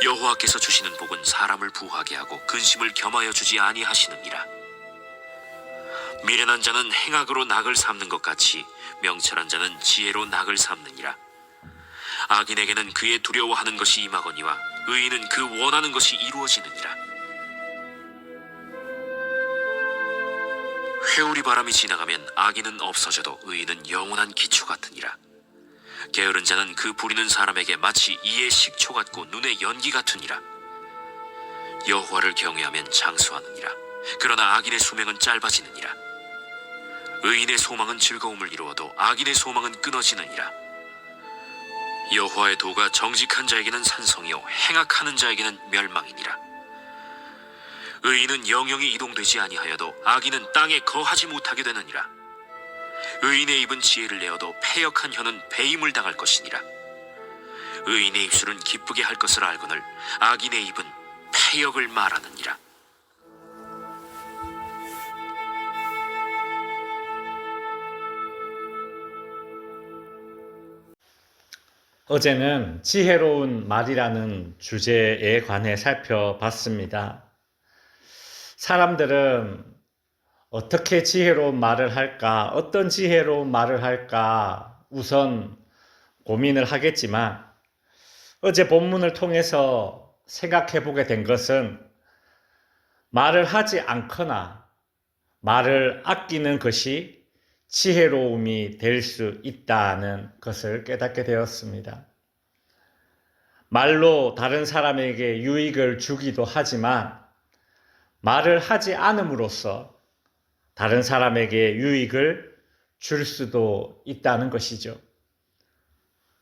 여호와께서 주시는 복은 사람을 부하게 하고 근심을 겸하여 주지 아니하시느니라. 미련한 자는 행악으로 낙을 삼는 것 같이 명철한 자는 지혜로 낙을 삼느니라. 악인에게는 그의 두려워하는 것이 임하거니와 의인은 그 원하는 것이 이루어지느니라. 회오리 바람이 지나가면 악인은 없어져도 의인은 영원한 기초 같으니라. 게으른 자는 그 부리는 사람에게 마치 이의 식초 같고 눈의 연기 같으니라. 여호와를 경외하면 장수하느니라. 그러나 악인의 수명은 짧아지느니라. 의인의 소망은 즐거움을 이루어도 악인의 소망은 끊어지느니라. 여호와의 도가 정직한 자에게는 산성이요 행악하는 자에게는 멸망이니라. 의인은 영영이 이동되지 아니하여도 악인은 땅에 거하지 못하게 되느니라. 의인의 입은 지혜를 내어도 패역한 혀는 배임을 당할 것이니라. 의인의 입술은 기쁘게 할 것을 알거늘 악인의 입은 패역을 말하느니라. 어제는 지혜로운 말이라는 주제에 관해 살펴봤습니다. 사람들은 어떻게 지혜로운 말을 할까, 어떤 지혜로운 말을 할까 우선 고민을 하겠지만 어제 본문을 통해서 생각해 보게 된 것은 말을 하지 않거나 말을 아끼는 것이 지혜로움이 될 수 있다는 것을 깨닫게 되었습니다. 말로 다른 사람에게 유익을 주기도 하지만 말을 하지 않음으로써 다른 사람에게 유익을 줄 수도 있다는 것이죠.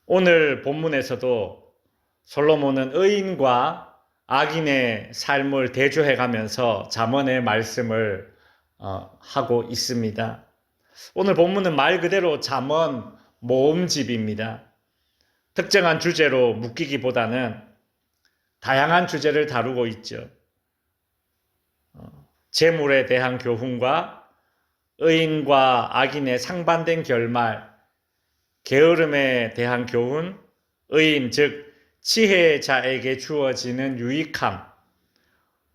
오늘 본문에서도 솔로몬은 의인과 악인의 삶을 대조해가면서 잠언의 말씀을 하고 있습니다. 오늘 본문은 말 그대로 잠언 모음집입니다. 특정한 주제로 묶이기보다는 다양한 주제를 다루고 있죠. 재물에 대한 교훈과 의인과 악인의 상반된 결말, 게으름에 대한 교훈, 의인 즉 지혜자에게 주어지는 유익함,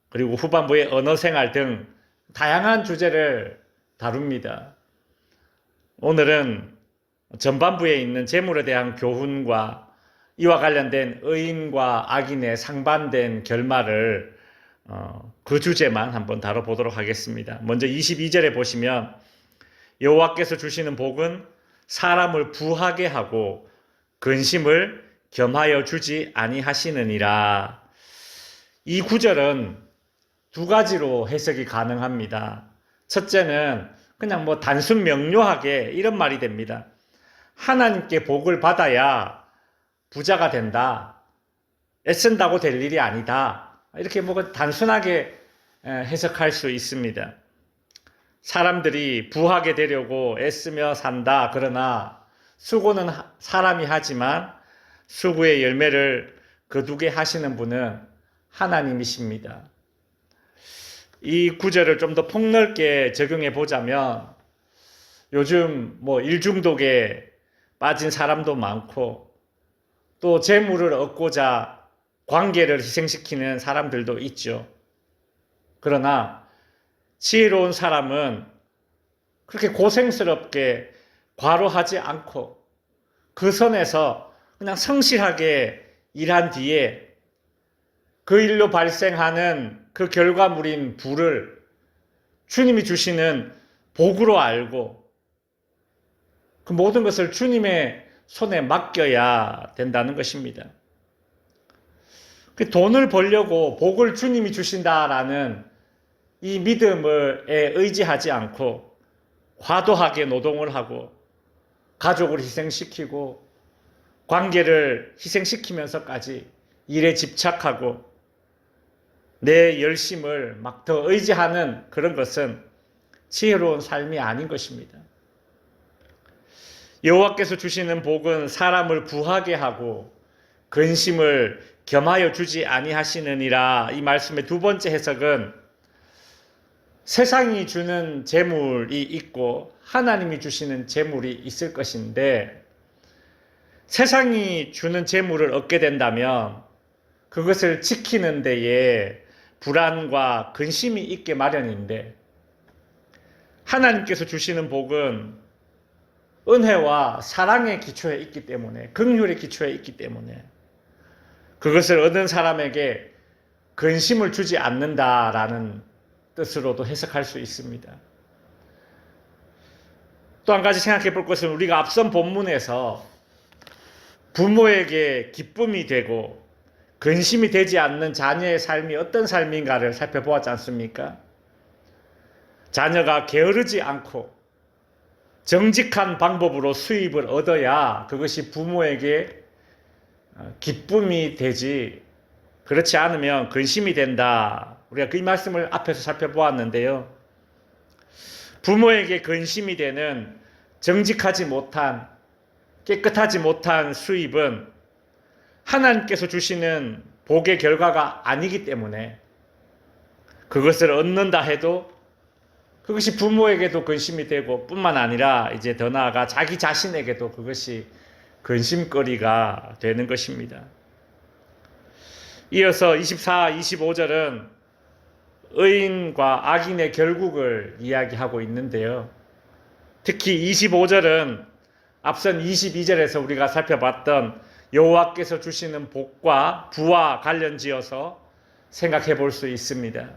그리고 후반부의 언어생활 등 다양한 주제를 다룹니다. 오늘은 전반부에 있는 재물에 대한 교훈과 이와 관련된 의인과 악인의 상반된 결말을 그 주제만 한번 다뤄보도록 하겠습니다. 먼저 22절에 보시면 여호와께서 주시는 복은 사람을 부하게 하고 근심을 겸하여 주지 아니하시느니라. 이 구절은 두 가지로 해석이 가능합니다. 첫째는 그냥 단순 명료하게 이런 말이 됩니다. 하나님께 복을 받아야 부자가 된다. 애쓴다고 될 일이 아니다. 이렇게 단순하게 해석할 수 있습니다. 사람들이 부하게 되려고 애쓰며 산다. 그러나 수고는 사람이 하지만 수고의 열매를 거두게 하시는 분은 하나님이십니다. 이 구절을 좀 더 폭넓게 적용해 보자면 요즘 일중독에 빠진 사람도 많고 또 재물을 얻고자 관계를 희생시키는 사람들도 있죠. 그러나 지혜로운 사람은 그렇게 고생스럽게 과로하지 않고 그 선에서 그냥 성실하게 일한 뒤에 그 일로 발생하는 그 결과물인 부를 주님이 주시는 복으로 알고 그 모든 것을 주님의 손에 맡겨야 된다는 것입니다. 돈을 벌려고 복을 주님이 주신다라는 이 믿음에 의지하지 않고 과도하게 노동을 하고 가족을 희생시키고 관계를 희생시키면서까지 일에 집착하고 내 열심을 더 의지하는 그런 것은 지혜로운 삶이 아닌 것입니다. 여호와께서 주시는 복은 사람을 부하게 하고 근심을 겸하여 주지 아니하시느니라. 이 말씀의 두 번째 해석은 세상이 주는 재물이 있고 하나님이 주시는 재물이 있을 것인데 세상이 주는 재물을 얻게 된다면 그것을 지키는 데에 불안과 근심이 있게 마련인데, 하나님께서 주시는 복은 은혜와 사랑의 기초에 있기 때문에, 긍휼의 기초에 있기 때문에 그것을 얻은 사람에게 근심을 주지 않는다라는 뜻으로도 해석할 수 있습니다. 또 한 가지 생각해 볼 것은, 우리가 앞선 본문에서 부모에게 기쁨이 되고 근심이 되지 않는 자녀의 삶이 어떤 삶인가를 살펴보았지 않습니까? 자녀가 게으르지 않고 정직한 방법으로 수입을 얻어야 그것이 부모에게 기쁨이 되지, 그렇지 않으면 근심이 된다. 우리가 그 말씀을 앞에서 살펴보았는데요. 부모에게 근심이 되는 정직하지 못한, 깨끗하지 못한 수입은 하나님께서 주시는 복의 결과가 아니기 때문에 그것을 얻는다 해도 그것이 부모에게도 근심이 되고, 뿐만 아니라 이제 더 나아가 자기 자신에게도 그것이 근심거리가 되는 것입니다. 이어서 24, 25절은 의인과 악인의 결국을 이야기하고 있는데요. 특히 25절은 앞선 22절에서 우리가 살펴봤던 여호와께서 주시는 복과 부와 관련지어서 생각해 볼 수 있습니다.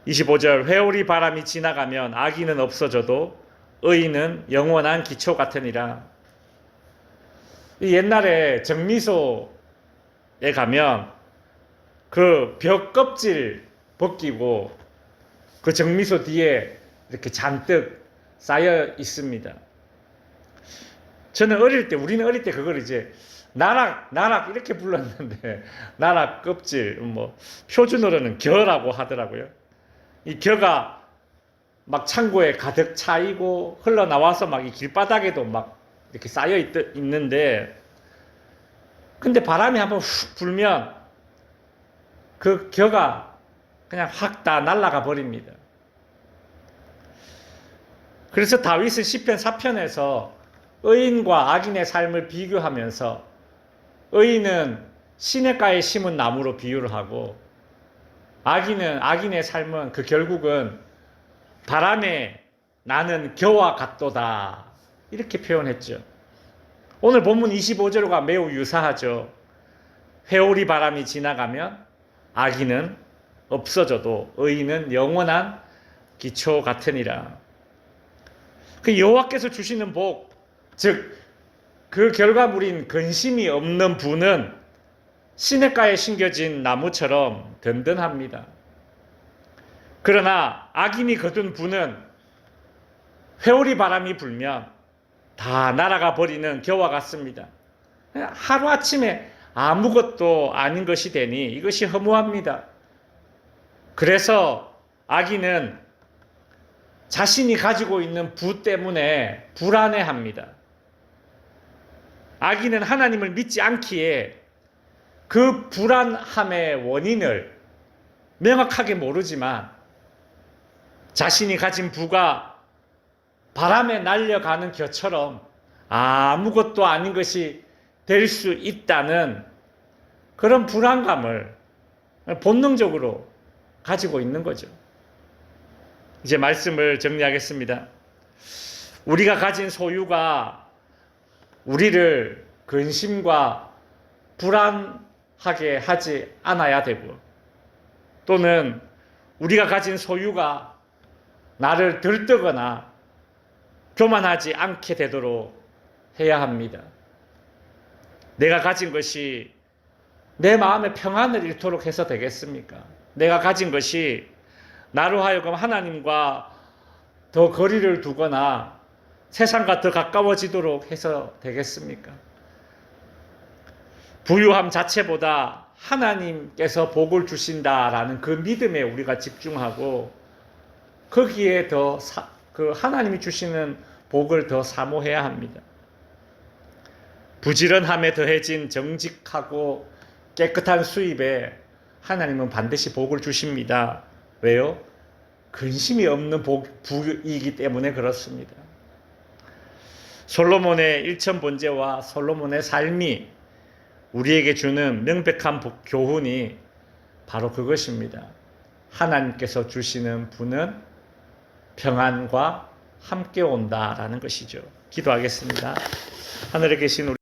25절, 회오리 바람이 지나가면 악인은 없어져도 의인은 영원한 기초 같으니라. 옛날에 정미소에 가면 그 벽 껍질 벗기고 그 정미소 뒤에 이렇게 잔뜩 쌓여 있습니다. 우리는 어릴 때 그걸 이제 나락 이렇게 불렀는데, 나락 껍질, 표준어로는 겨라고 하더라고요. 이 겨가 막 창고에 가득 차이고 흘러나와서 막 이 길바닥에도 막 이렇게 쌓여 있는데, 근데 바람이 한번 훅 불면 그 겨가 그냥 확 다 날아가 버립니다. 그래서 다윗은 시편 4편에서 의인과 악인의 삶을 비교하면서 의인은 시냇가에 심은 나무로 비유를 하고, 악인의 삶은 그 결국은 바람에 나는 겨와 같도다, 이렇게 표현했죠. 오늘 본문 25절과 매우 유사하죠. 회오리 바람이 지나가면 악인은 없어져도 의인은 영원한 기초 같으니라. 그 여호와께서 주시는 복, 즉 그 결과물인 근심이 없는 부는 시냇가에 심겨진 나무처럼 든든합니다. 그러나 악인이 거둔 부는 회오리 바람이 불면 다 날아가 버리는 겨와 같습니다. 하루아침에 아무것도 아닌 것이 되니 이것이 허무합니다. 그래서 악인은 자신이 가지고 있는 부 때문에 불안해합니다. 악인은 하나님을 믿지 않기에 그 불안함의 원인을 명확하게 모르지만 자신이 가진 부가 바람에 날려가는 겨처럼 아무것도 아닌 것이 될 수 있다는 그런 불안감을 본능적으로 가지고 있는 거죠. 이제 말씀을 정리하겠습니다. 우리가 가진 소유가 우리를 근심과 불안하게 하지 않아야 되고, 또는 우리가 가진 소유가 나를 들뜨거나 교만하지 않게 되도록 해야 합니다. 내가 가진 것이 내 마음의 평안을 잃도록 해서 되겠습니까? 내가 가진 것이 나로 하여금 하나님과 더 거리를 두거나 세상과 더 가까워지도록 해서 되겠습니까? 부유함 자체보다 하나님께서 복을 주신다라는 그 믿음에 우리가 집중하고, 거기에 더 그 하나님이 주시는 복을 더 사모해야 합니다. 부지런함에 더해진 정직하고 깨끗한 수입에 하나님은 반드시 복을 주십니다. 왜요? 근심이 없는 부이기 때문에 그렇습니다. 솔로몬의 일천번제와 솔로몬의 삶이 우리에게 주는 명백한 교훈이 바로 그것입니다. 하나님께서 주시는 분은 평안과 함께 온다라는 것이죠. 기도하겠습니다. 하늘에 계신 우리